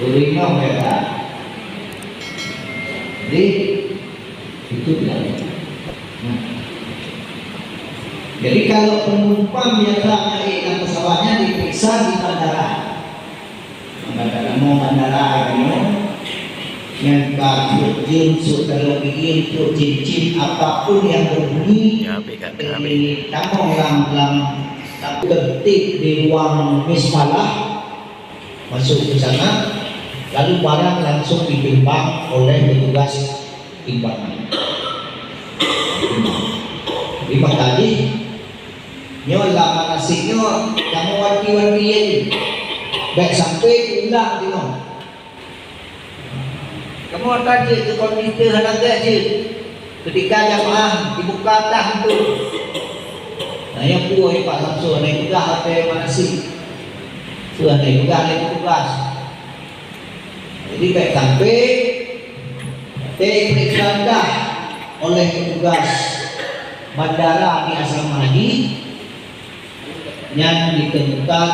Berima mereka. Jadi itu tidak. Nah, jadi kalau penumpang biasa naik pesawatnya diperiksa di bandara. Mau bandara yang kakut jinsut kalau untuk cincin apapun yang berbunyi di tamong dalam ketik di ruang mispalah masuk ke sana, lalu barang langsung ditimbang oleh petugas timbangan. Lima kali nyola manasihnya kamu wanti-wantiin baik sampai ulang tino kamu tadi ke komite halaga je ketika jamaah dibuka tah tu nah yang puai Pak Samsul naik pegah apa manasih tu naik pegah naik tugas jadi baik sampai diperiksa dah oleh petugas bandara di asrama haji yang ditemukan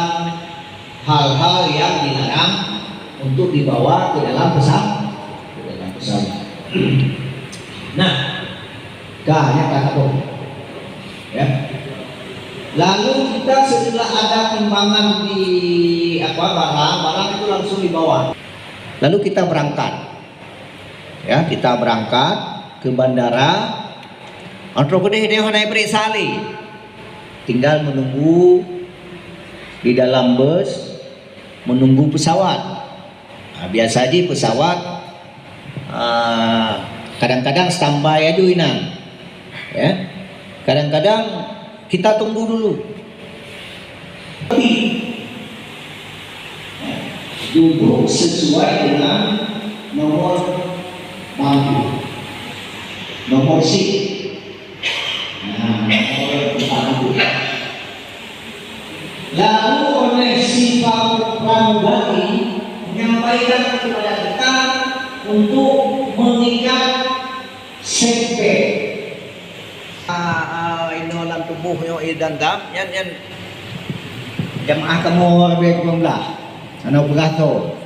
hal-hal yang dilarang untuk dibawa ke dalam pesawat. Nah, kaya kata ya. Lalu kita setelah ada timbangan di barang itu langsung dibawa. Lalu kita berangkat, ya kita berangkat ke bandara. Antropode dia naik periksa tinggal menunggu di dalam bus, menunggu pesawat. Nah, biasa aja pesawat kadang-kadang standby aja inang, ya. Kadang-kadang kita tunggu dulu. Duduk sesuai dengan nomor bangku, nomor seat. Nah, nomor bangku. Lalu oleh si pramugari menyampaikan kepada kita untuk mengikat seatbelt. Ini dalam tubuhnya dan dam, yang jamaah kamu lebih kumlah, anak beratur,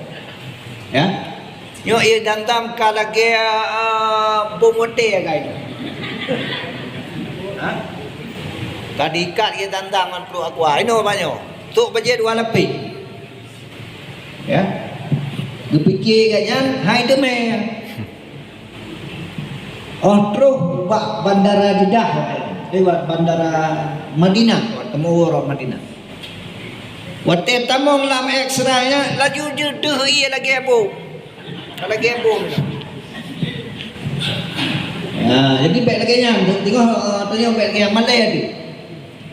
ya. Yo dan dam kalau dia bomote ya guys. Tadi ikat dia tantangan perlu aku. Ini banyak. Tuk bajet dua lebih. Ya. Dipikir katnya, hai deme. Oh terus buat bandara Jeddah, lewat bandara Madinah, temu orang Madinah. Waktu tamong lam ekstra-nya laju juduh iya lagi ebo. Lagi ebo. Nah, jadi baik lagi nya, tengok baik lagi Malay tadi.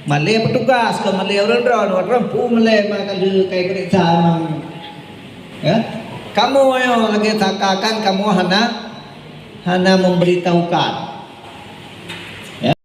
Malay petugas ke Malay orang pu Malay makan dulu kayak periksa memang. Ya. Kamu ayo lagi takakan kamu hana memberitahukan